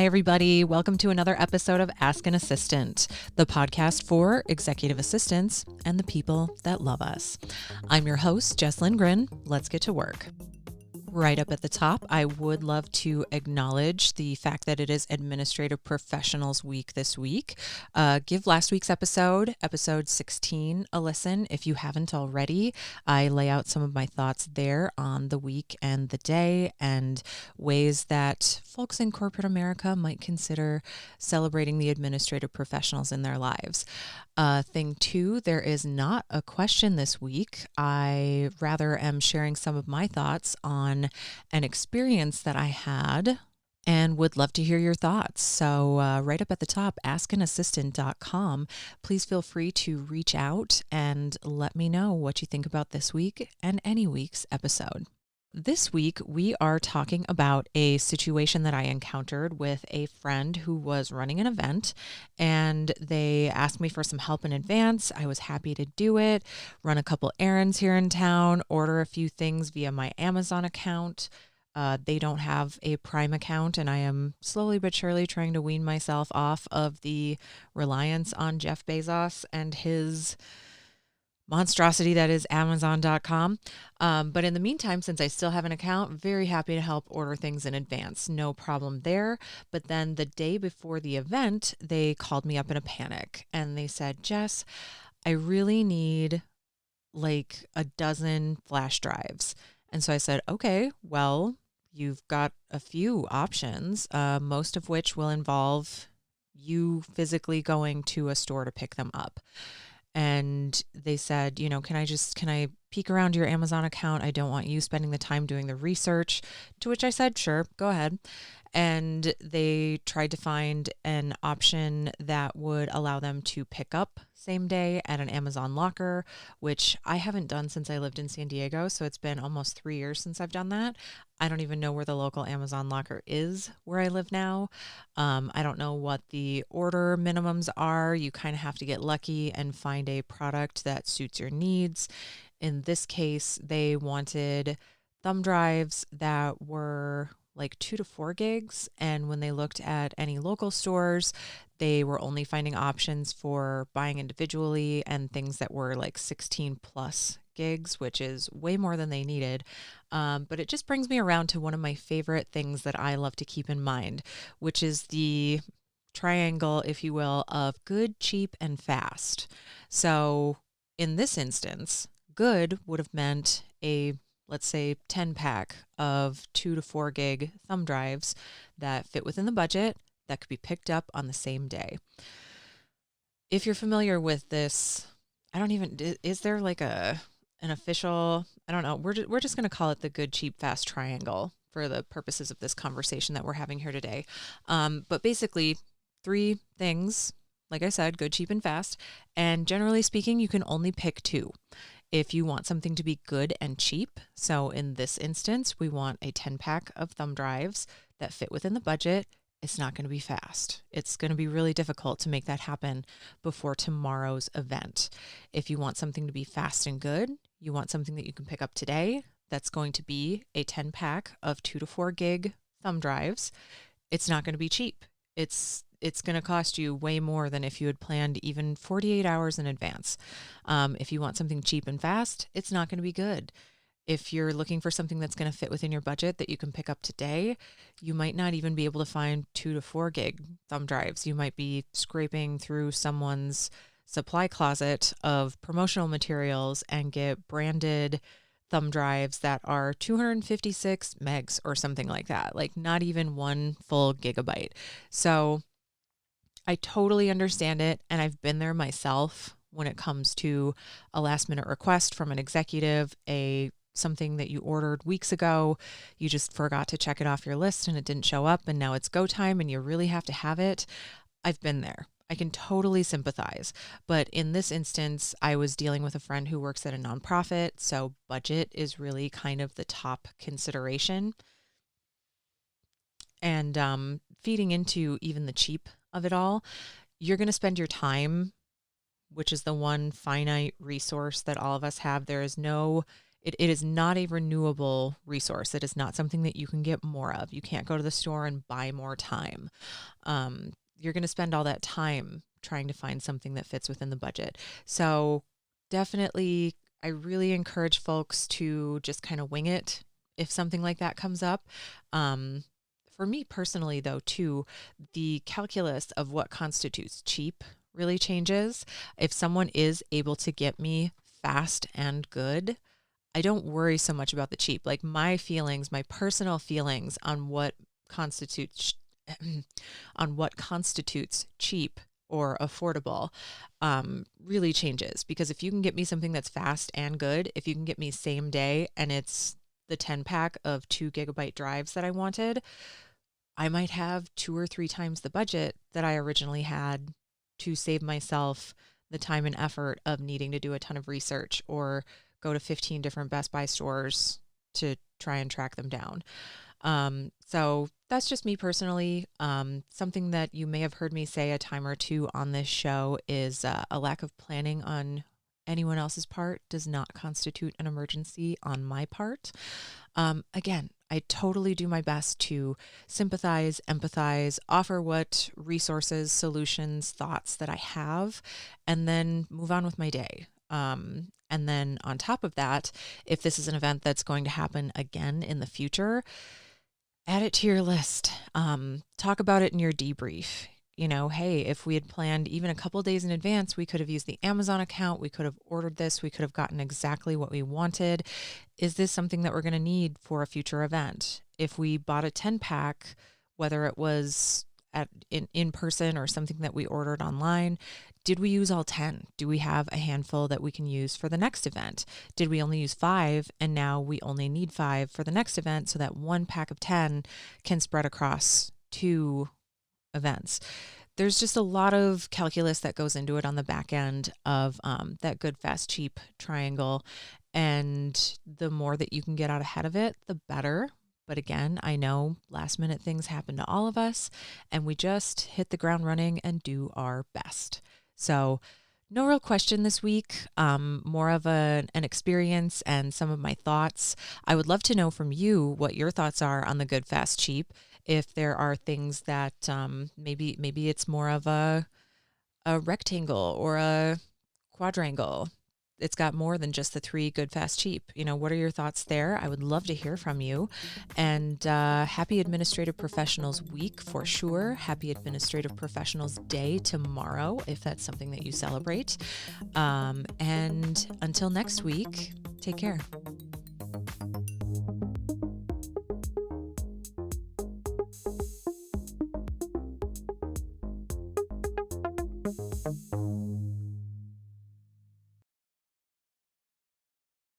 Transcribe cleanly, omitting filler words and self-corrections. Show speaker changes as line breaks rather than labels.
Hi, everybody. Welcome to another episode of Ask an Assistant, the podcast for executive assistants and the people that love us. I'm your host, Jess Lindgren. Let's get to work. Right up at the top, I would love to acknowledge the fact that it is Administrative Professionals Week this week. Give last week's episode 16, a listen if you haven't already. I lay out some of my thoughts there on the week and the day and ways that folks in corporate America might consider celebrating the administrative professionals in their lives. Thing two, there is not a question this week. I rather am sharing some of my thoughts on an experience that I had and would love to hear your thoughts. So right up at the top, askanassistant.com. Please feel free to reach out and let me know what you think about this week and any week's episode. This week, we are talking about a situation that I encountered with a friend who was running an event, and they asked me for some help in advance. I was happy to do it, run a couple errands here in town, order a few things via my Amazon account. They don't have a Prime account, and I am slowly but surely trying to wean myself off of the reliance on Jeff Bezos and his monstrosity that is Amazon.com. But in the meantime, since I still have an account, very happy to help order things in advance. No problem there. But then the day before the event, they called me up in a panic and they said, Jess, I really need like a dozen flash drives. And so I said, okay, well, you've got a few options, most of which will involve you physically going to a store to pick them up. And they said, can I peek around your Amazon account? I don't want you spending the time doing the research, to which I said, sure, go ahead. And they tried to find an option that would allow them to pick up same day at an Amazon locker, which I haven't done since I lived in San Diego. So it's been almost 3 years since I've done that. I don't even know where the local Amazon locker is where I live now. I don't know what the order minimums are. You kind of have to get lucky and find a product that suits your needs. In this case, they wanted thumb drives that were like 2 to 4 gigs. And when they looked at any local stores, they were only finding options for buying individually and things that were like 16 plus gigs, which is way more than they needed. But it just brings me around to one of my favorite things that I love to keep in mind, which is the triangle, if you will, of good, cheap, and fast. So in this instance, good would have meant let's say 10 pack of 2 to 4 gig thumb drives that fit within the budget that could be picked up on the same day. If you're familiar with this, is there like an official, I don't know, we're just going to call it the good, cheap, fast triangle for the purposes of this conversation that we're having here today. But basically 3 things, like I said, good, cheap, and fast. And generally speaking, you can only pick 2. If you want something to be good and cheap, so in this instance, we want a 10 pack of thumb drives that fit within the budget. It's not going to be fast. It's going to be really difficult to make that happen before tomorrow's event. If you want something to be fast and good, you want something that you can pick up today, that's going to be a 10 pack of 2 to 4 gig thumb drives. It's not going to be cheap. It's going to cost you way more than if you had planned even 48 hours in advance. If you want something cheap and fast, it's not going to be good. If you're looking for something that's going to fit within your budget that you can pick up today, you might not even be able to find 2 to 4 gig thumb drives. You might be scraping through someone's supply closet of promotional materials and get branded thumb drives that are 256 megs or something like that, like not even 1 full gigabyte. So I totally understand it, and I've been there myself when it comes to a last minute request from an executive, something that you ordered weeks ago, you just forgot to check it off your list and it didn't show up, and now it's go time and you really have to have it. I've been there. I can totally sympathize. But in this instance, I was dealing with a friend who works at a nonprofit, so budget is really kind of the top consideration. And feeding into even the cheap of it all, you're going to spend your time, which is the one finite resource that all of us have. There is no It is not a renewable resource. It is not something that you can get more of. You can't go to the store and buy more time. You're going to spend all that time trying to find something that fits within the budget. So definitely, I really encourage folks to just kind of wing it if something like that comes up. For me personally, though, too, the calculus of what constitutes cheap really changes. If someone is able to get me fast and good, I don't worry so much about the cheap. Like my feelings, my personal feelings on what constitutes cheap or affordable really changes. Because if you can get me something that's fast and good, if you can get me same day and it's the 10 pack of 2 GB drives that I wanted, I might have 2 or 3 times the budget that I originally had to save myself the time and effort of needing to do a ton of research or go to 15 different Best Buy stores to try and track them down. So that's just me personally. Something that you may have heard me say a time or two on this show is a lack of planning on anyone else's part does not constitute an emergency on my part. Again, I totally do my best to sympathize, empathize, offer what resources, solutions, thoughts that I have, and then move on with my day. And then on top of that, if this is an event that's going to happen again in the future, add it to your list. Talk about it in your debrief. You know, hey, if we had planned even a couple days in advance, we could have used the Amazon account. We could have ordered this. We could have gotten exactly what we wanted. Is this something that we're going to need for a future event? If we bought a 10 pack, whether it was in person or something that we ordered online, did we use all 10? Do we have a handful that we can use for the next event? Did we only use 5 and now we only need 5 for the next event so that 1 pack of 10 can spread across 2 events? There's just a lot of calculus that goes into it on the back end of that good, fast, cheap triangle. And the more that you can get out ahead of it, the better. But again, I know last minute things happen to all of us and we just hit the ground running and do our best. So no real question this week, more of an experience and some of my thoughts. I would love to know from you what your thoughts are on the good, fast, cheap. If there are things that maybe it's more of a rectangle or a quadrangle. It's got more than just the 3 good, fast, cheap. You know, what are your thoughts there? I would love to hear from you. And happy Administrative Professionals Week for sure. Happy Administrative Professionals Day tomorrow, if that's something that you celebrate. And until next week, take care.